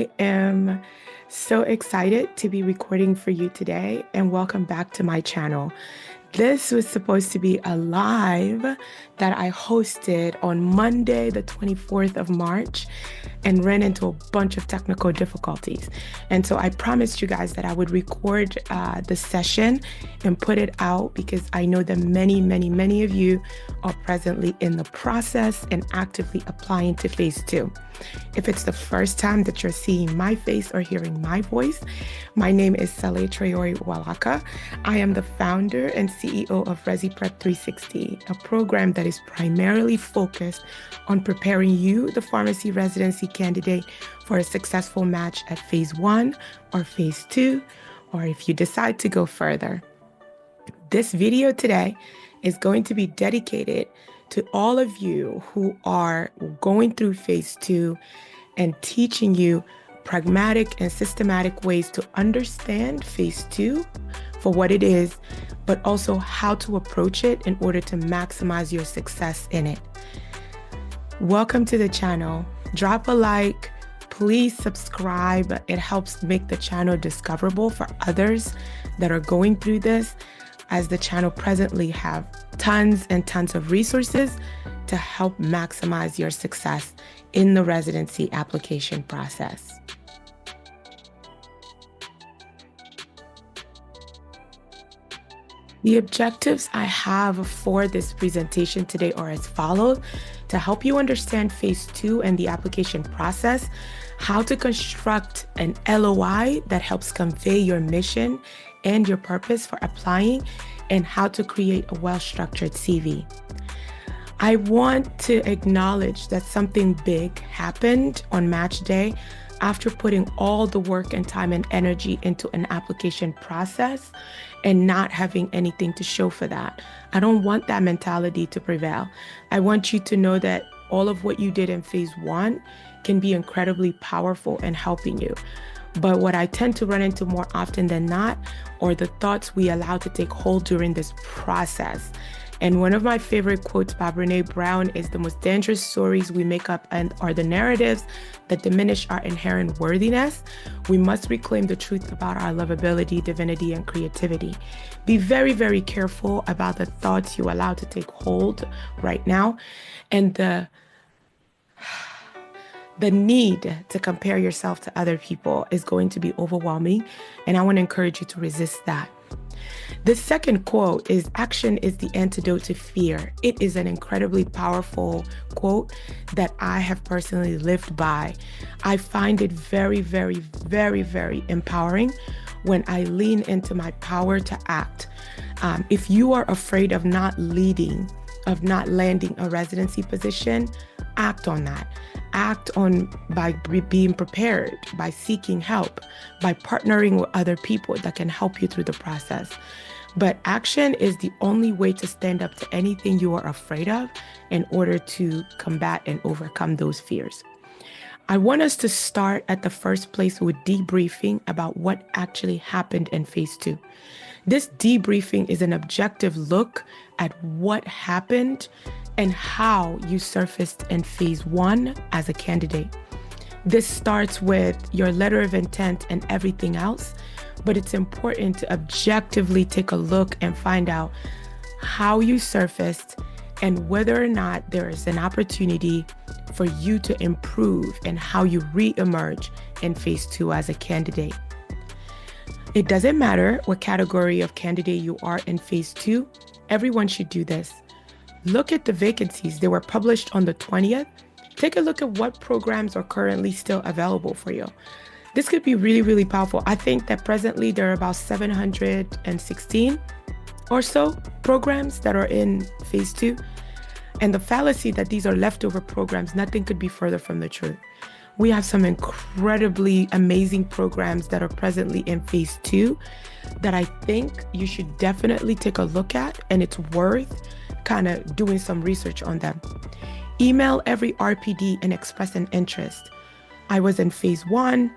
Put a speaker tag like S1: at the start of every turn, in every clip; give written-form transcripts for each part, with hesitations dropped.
S1: I am so excited to be recording for you today, and welcome back to my channel. This was supposed to be a live that I hosted on Monday, the 24th of March, and ran into a bunch of technical difficulties. And so I promised you guys that I would record the session and put it out because I know that many of you are presently in the process and actively applying to phase 2. If it's the first time that you're seeing my face or hearing my voice, my name is Saleh Traore Walaka. I am the founder and CEO of Resi Prep 360, a program that is primarily focused on preparing you, the pharmacy residency candidate, for a successful match at phase 1 or phase 2, or if you decide to go further. This video today is going to be dedicated to all of you who are going through phase 2 and teaching you pragmatic and systematic ways to understand phase 2 for what it is, but also how to approach it in order to maximize your success in it. Welcome to the channel. Drop a like, please subscribe. It helps make the channel discoverable for others that are going through this, as the channel presently have tons and tons of resources to help maximize your success in the residency application process. The objectives I have for this presentation today are as follows: to help you understand phase 2 and the application process, how to construct an LOI that helps convey your mission and your purpose for applying, and how to create a well-structured CV. I want to acknowledge that something big happened on match day after putting all the work and time and energy into an application process and not having anything to show for that. I don't want that mentality to prevail. I want you to know that all of what you did in phase 1 can be incredibly powerful in helping you. But what I tend to run into more often than not are the thoughts we allow to take hold during this process. And one of my favorite quotes by Brené Brown is, "The most dangerous stories we make up and are the narratives that diminish our inherent worthiness. We must reclaim the truth about our lovability, divinity, and creativity." Be very careful about the thoughts you allow to take hold right now, and the need to compare yourself to other people is going to be overwhelming, and I want to encourage you to resist that. The second quote is, "Action is the antidote to fear." It is an incredibly powerful quote that I have personally lived by. I find it very empowering when I lean into my power to act. If you are afraid of not landing a residency position, act on that. Act on by being prepared, by seeking help, by partnering with other people that can help you through the process. But action is the only way to stand up to anything you are afraid of in order to combat and overcome those fears. I want us to start at the first place with debriefing about what actually happened in phase 2. This debriefing is an objective look at what happened and how you surfaced in phase 1 as a candidate. This starts with your letter of intent and everything else, but it's important to objectively take a look and find out how you surfaced and whether or not there is an opportunity for you to improve and how you re-emerge in phase 2 as a candidate. It doesn't matter what category of candidate you are in phase 2, everyone should do this. Look at the vacancies. They were published on the 20th. Take a look at what programs are currently still available for you. This could be really powerful. I think that presently there are about 716 or so programs that are in phase 2. And the fallacy that these are leftover programs, nothing could be further from the truth. We have some incredibly amazing programs that are presently in phase 2 that I think you should definitely take a look at, and it's worth kind of doing some research on them. Email every RPD and express an interest. I was in phase 1,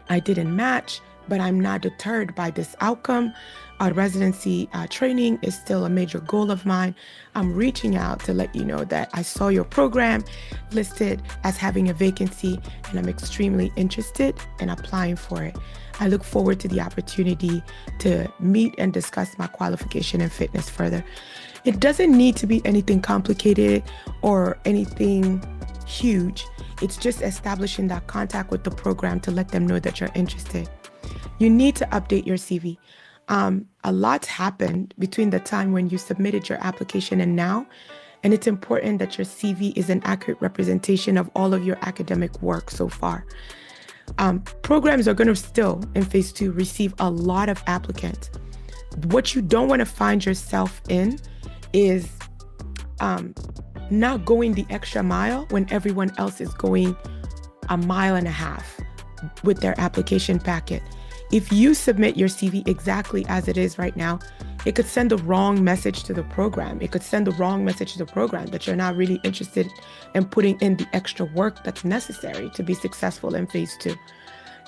S1: I didn't match, but I'm not deterred by this outcome. Residency training is still a major goal of mine. I'm reaching out to let you know that I saw your program listed as having a vacancy, and I'm extremely interested in applying for it. I look forward to the opportunity to meet and discuss my qualification and fitness further. It doesn't need to be anything complicated or anything huge. It's just establishing that contact with the program to let them know that you're interested. You need to update your CV. A lot's happened between the time when you submitted your application and now, and it's important that your CV is an accurate representation of all of your academic work so far. Programs are going to still, in phase 2, receive a lot of applicants. What you don't want to find yourself in is not going the extra mile when everyone else is going a mile and a half with their application packet. If you submit your CV exactly as it is right now, it could send the wrong message to the program. It could send the wrong message to the program that you're not really interested in putting in the extra work that's necessary to be successful in phase 2.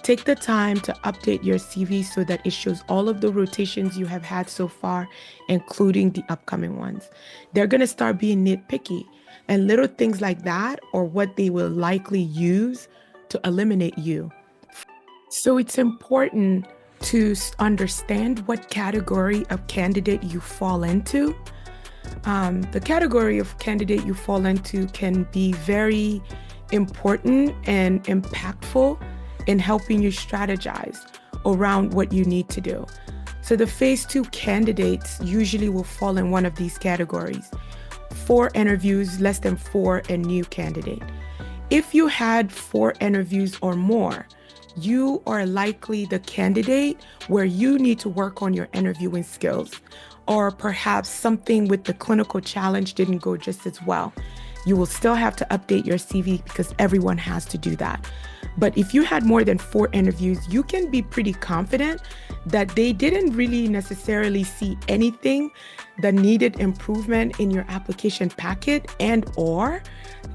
S1: Take the time to update your CV so that it shows all of the rotations you have had so far, including the upcoming ones. They're going to start being nitpicky, and little things like that are what they will likely use to eliminate you. So it's important to understand what category of candidate you fall into. The category of candidate you fall into can be very important and impactful in helping you strategize around what you need to do. So the phase 2 candidates usually will fall in one of these categories: 4 interviews, less than 4, and new candidate. If you had 4 interviews or more, you are likely the candidate where you need to work on your interviewing skills, or perhaps something with the clinical challenge didn't go just as well. You will still have to update your CV because everyone has to do that. But if you had more than 4 interviews, you can be pretty confident that they didn't really necessarily see anything that needed improvement in your application packet, and or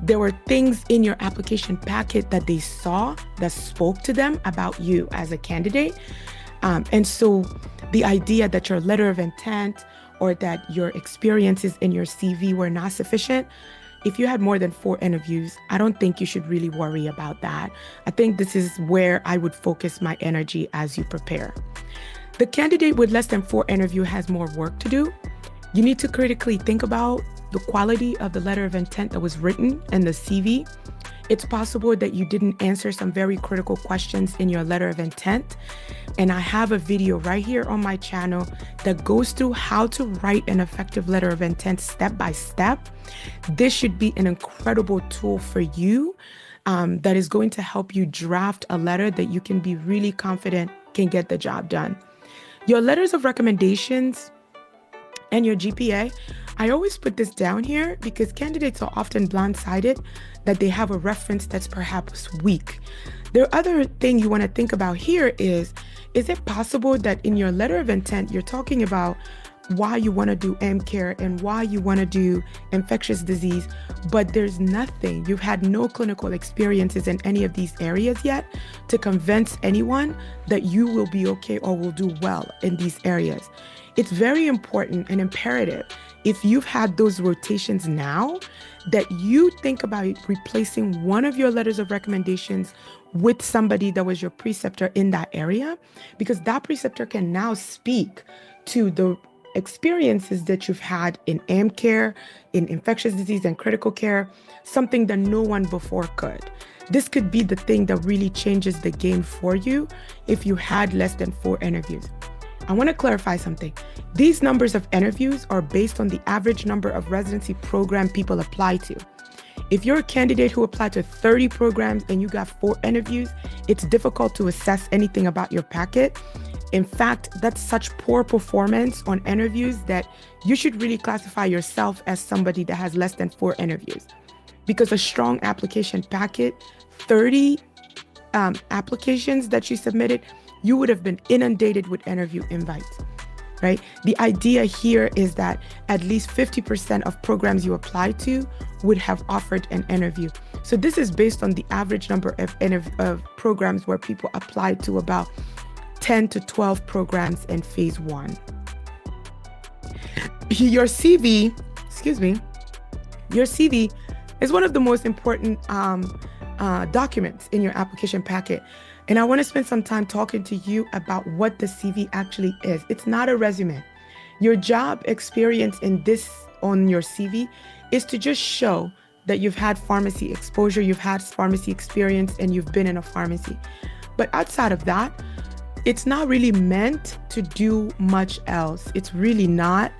S1: there were things in your application packet that they saw that spoke to them about you as a candidate. And so the idea that your letter of intent or that your experiences in your CV were not sufficient, if you had more than 4 interviews, I don't think you should really worry about that. I think this is where I would focus my energy as you prepare. The candidate with less than 4 interviews has more work to do. You need to critically think about the quality of the letter of intent that was written and the CV. It's possible that you didn't answer some very critical questions in your letter of intent. And I have a video right here on my channel that goes through how to write an effective letter of intent step by step. This should be an incredible tool for you that is going to help you draft a letter that you can be really confident can get the job done. Your letters of recommendations and your GPA, I always put this down here because candidates are often blindsided that they have a reference that's perhaps weak. The other thing you want to think about here is it possible that in your letter of intent, you're talking about why you want to do AmCare and why you want to do infectious disease, but there's nothing, you've had no clinical experiences in any of these areas yet to convince anyone that you will be okay or will do well in these areas. It's very important and imperative, if you've had those rotations now, that you think about replacing one of your letters of recommendations with somebody that was your preceptor in that area, because that preceptor can now speak to the experiences that you've had in AmCare, in infectious disease and critical care, something that no one before could. This could be the thing that really changes the game for you if you had less than 4 interviews. I want to clarify something. These numbers of interviews are based on the average number of residency program people apply to. If you're a candidate who applied to 30 programs and you got 4 interviews, it's difficult to assess anything about your packet. In fact, that's such poor performance on interviews that you should really classify yourself as somebody that has less than 4 interviews. Because a strong application packet, 30 applications that you submitted, you would have been inundated with interview invites, right? The idea here is that at least 50% of programs you apply to would have offered an interview. So this is based on the average number of programs where people apply to about 10 to 12 programs in phase 1. Your CV, your CV is one of the most important documents in your application packet. And I want to spend some time talking to you about what the CV actually is. It's not a resume. Your job experience on your CV is to just show that you've had pharmacy exposure, you've had pharmacy experience, and you've been in a pharmacy. But outside of that, it's not really meant to do much else. It's really not.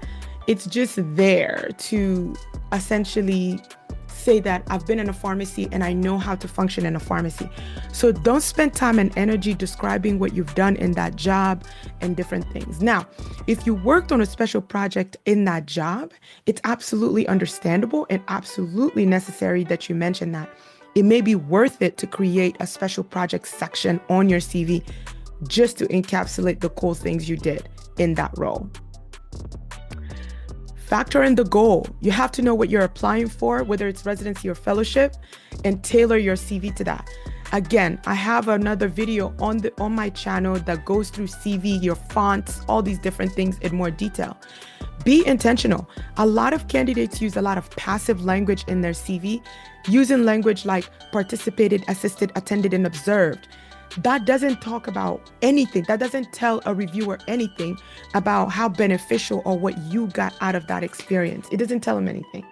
S1: It's just there to essentially say that I've been in a pharmacy and I know how to function in a pharmacy. So don't spend time and energy describing what you've done in that job and different things. Now, if you worked on a special project in that job, it's absolutely understandable and absolutely necessary that you mention that. It may be worth it to create a special project section on your CV just to encapsulate the cool things you did in that role. Factor in the goal. You have to know what you're applying for, whether it's residency or fellowship, and tailor your CV to that. Again, I have another video on my channel that goes through CV, your fonts, all these different things in more detail. Be intentional. A lot of candidates use a lot of passive language in their CV, using language like participated, assisted, attended, and observed. That doesn't talk about anything. That doesn't tell a reviewer anything about how beneficial or what you got out of that experience. It doesn't tell them anything.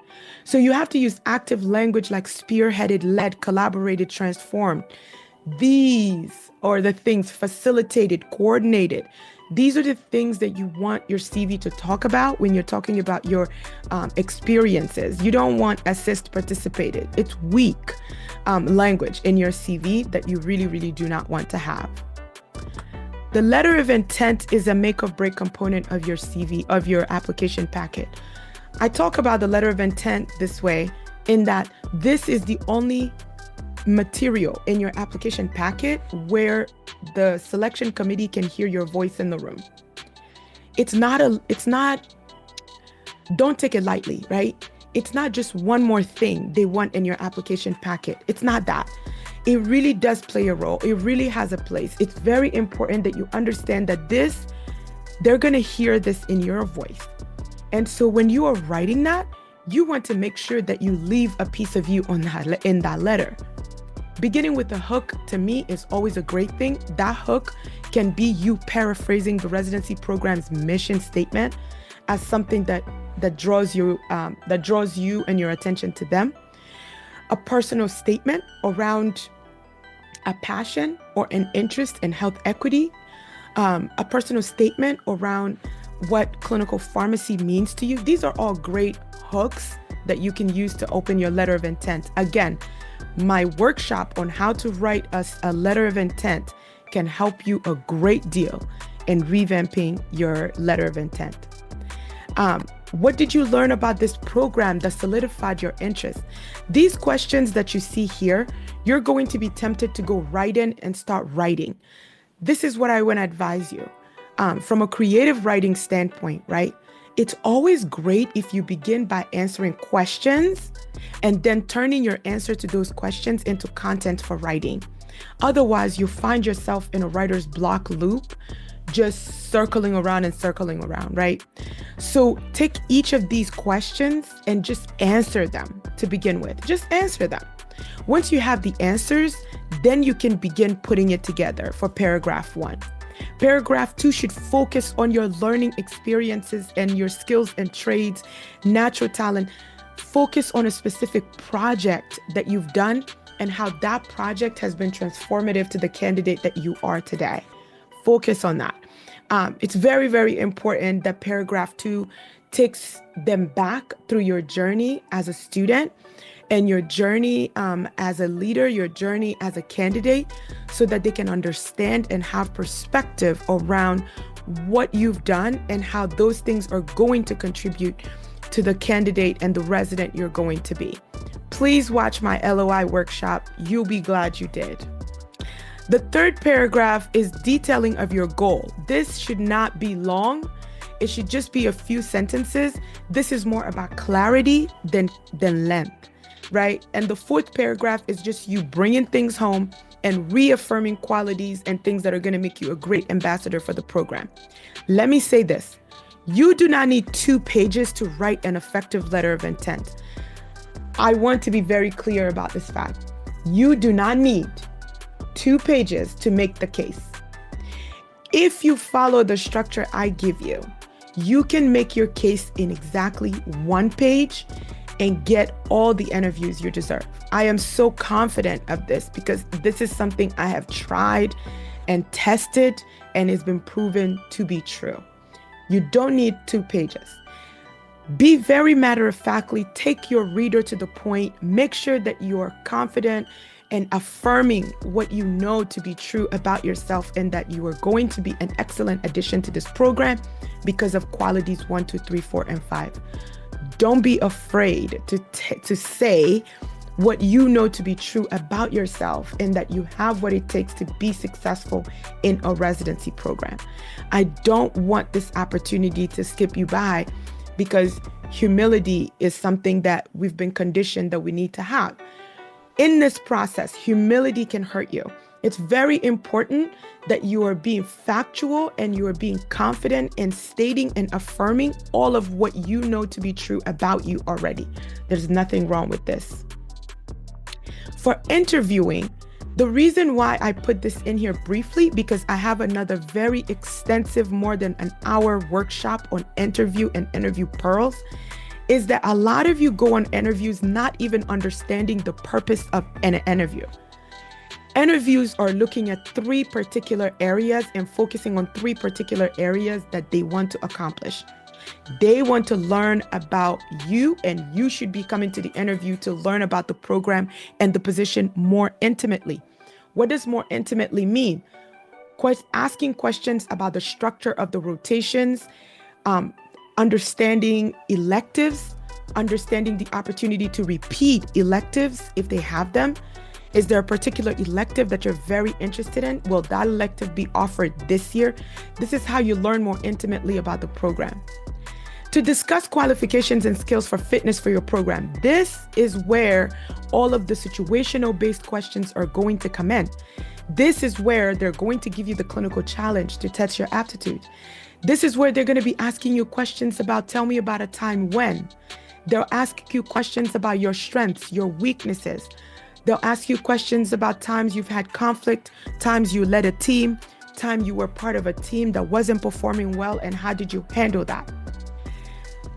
S1: So you have to use active language like spearheaded, led, collaborated, transformed. These are the things, facilitated, coordinated. These are the things that you want your CV to talk about when you're talking about your experiences. You don't want assist, participated. It's weak language in your CV that you really, really do not want to have. The letter of intent is a make or break component of your CV, of your application packet. I talk about the letter of intent this way, in that this is the only material in your application packet where the selection committee can hear your voice in the room. Don't take it lightly, right? It's not just one more thing they want in your application packet. It's not that. It really does play a role. It really has a place. It's very important that you understand that they're going to hear this in your voice. And so when you are writing that, you want to make sure that you leave a piece of you in that letter. Beginning with a hook, to me, is always a great thing. That hook can be you paraphrasing the residency program's mission statement as something that draws you and your attention to them. A personal statement around a passion or an interest in health equity. A personal statement around what clinical pharmacy means to you. These are all great hooks that you can use to open your letter of intent. Again, my workshop on how to write a letter of intent can help you a great deal in revamping your letter of intent. What did you learn about this program that solidified your interest? These questions that you see here, you're going to be tempted to go right in and start writing. This is what I want to advise you. From a creative writing standpoint, right? It's always great if you begin by answering questions and then turning your answer to those questions into content for writing. Otherwise, you find yourself in a writer's block loop, just circling around, right? So take each of these questions and just answer them to begin with. Just answer them. Once you have the answers, then you can begin putting it together for paragraph 1. Paragraph 2 should focus on your learning experiences and your skills and trades, natural talent. Focus on a specific project that you've done and how that project has been transformative to the candidate that you are today. Focus on that. It's very, very important that paragraph 2 takes them back through your journey as a student and your journey as a leader, your journey as a candidate, so that they can understand and have perspective around what you've done and how those things are going to contribute to the candidate and the resident you're going to be. Please watch my LOI workshop. You'll be glad you did. The third paragraph is detailing of your goal. This should not be long. It should just be a few sentences. This is more about clarity than length, right? And the fourth paragraph is just you bringing things home, and reaffirming qualities and things that are going to make you a great ambassador for the program. Let me say this. You do not need 2 pages to write an effective letter of intent. I want to be very clear about this fact. You do not need 2 pages to make the case. If you follow the structure I give you, you can make your case in exactly 1 page and get all the interviews you deserve. I am so confident of this because this is something I have tried and tested and has been proven to be true. You don't need 2 pages. Be very matter-of-factly, take your reader to the point, make sure that you are confident and affirming what you know to be true about yourself and that you are going to be an excellent addition to this program because of qualities 1, 2, 3, 4, and 5. Don't be afraid to say what you know to be true about yourself and that you have what it takes to be successful in a residency program. I don't want this opportunity to skip you by because humility is something that we've been conditioned that we need to have. In this process, humility can hurt you. It's very important that you are being factual and you are being confident in stating and affirming all of what you know to be true about you already. There's nothing wrong with this. For interviewing, the reason why I put this in here briefly, because I have another very extensive, more than an hour workshop on interview and interview pearls, is that a lot of you go on interviews not even understanding the purpose of an interview. Interviews are looking at 3 particular areas and focusing on 3 particular areas that they want to accomplish. They want to learn about you, and you should be coming to the interview to learn about the program and the position more intimately. What does more intimately mean? Asking questions about the structure of the rotations, understanding electives, understanding the opportunity to repeat electives if they have them. Is there a particular elective that you're very interested in? Will that elective be offered this year? This is how you learn more intimately about the program. To discuss qualifications and skills for fitness for your program, this is where all of the situational based questions are going to come in. This is where they're going to give you the clinical challenge to test your aptitude. This is where they're going to be asking you questions about, tell me about a time when. They'll ask you questions about your strengths, your weaknesses. They'll ask you questions about times you've had conflict, times you led a team, time you were part of a team that wasn't performing well, and how did you handle that?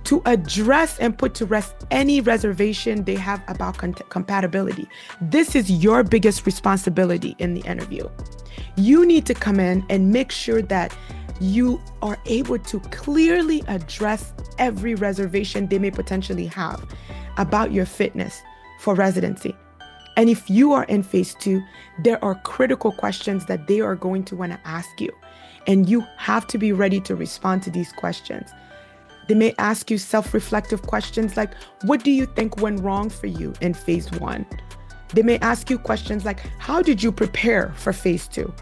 S1: To address and put to rest any reservation they have about compatibility. This is your biggest responsibility in the interview. You need to come in and make sure that you are able to clearly address every reservation they may potentially have about your fitness for residency. And if you are in phase 2, there are critical questions that they are going to want to ask you, and you have to be ready to respond to these questions. They may ask you self-reflective questions like, what do you think went wrong for you in phase 1? They may ask you questions like, how did you prepare for phase 2?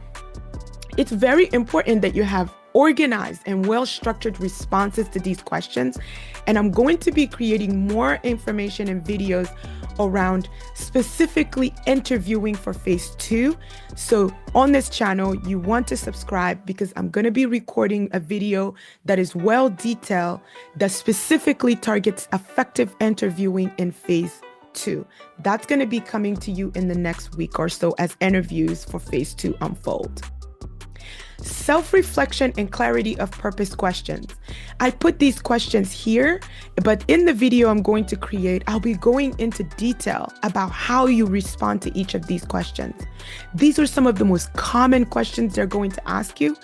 S1: It's very important that you have organized and well-structured responses to these questions. And I'm going to be creating more information and videos around specifically interviewing for phase 2. So on this channel, you want to subscribe because I'm going to be recording a video that is well detailed that specifically targets effective interviewing in phase 2. That's going to be coming to you in the next week or so as interviews for phase 2 unfold. Self-reflection and clarity of purpose questions. I put these questions here, but in the video I'm going to create, I'll be going into detail about how you respond to each of these questions. These are some of the most common questions they're going to ask you.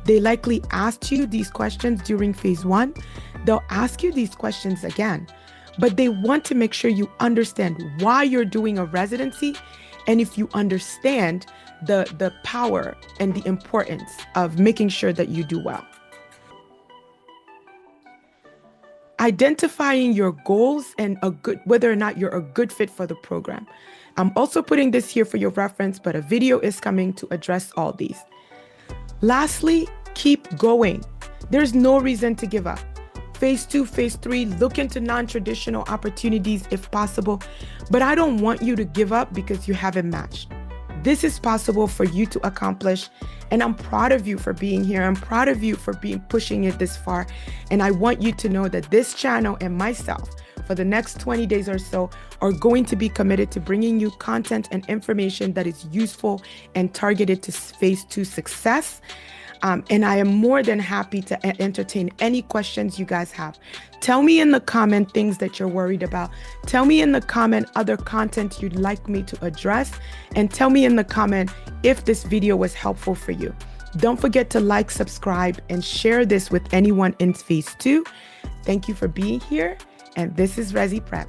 S1: They likely asked you these questions during phase 1. They'll ask you these questions again, but they want to make sure you understand why you're doing a residency, and if you understand the power and the importance of making sure that you do well. Identifying your goals and whether or not you're a good fit for the program. I'm also putting this here for your reference, but a video is coming to address all these. Lastly, keep going. There's no reason to give up. Phase 2, phase 3, look into non-traditional opportunities if possible, but I don't want you to give up because you haven't matched. This is possible for you to accomplish. And I'm proud of you for being here. I'm proud of you for pushing it this far. And I want you to know that this channel and myself, for the next 20 days or so, are going to be committed to bringing you content and information that is useful and targeted to phase 2 success. And I am more than happy to entertain any questions you guys have. Tell me in the comment things that you're worried about. Tell me in the comment other content you'd like me to address. And tell me in the comment if this video was helpful for you. Don't forget to like, subscribe, and share this with anyone in phase 2. Thank you for being here. And this is Resi Prep.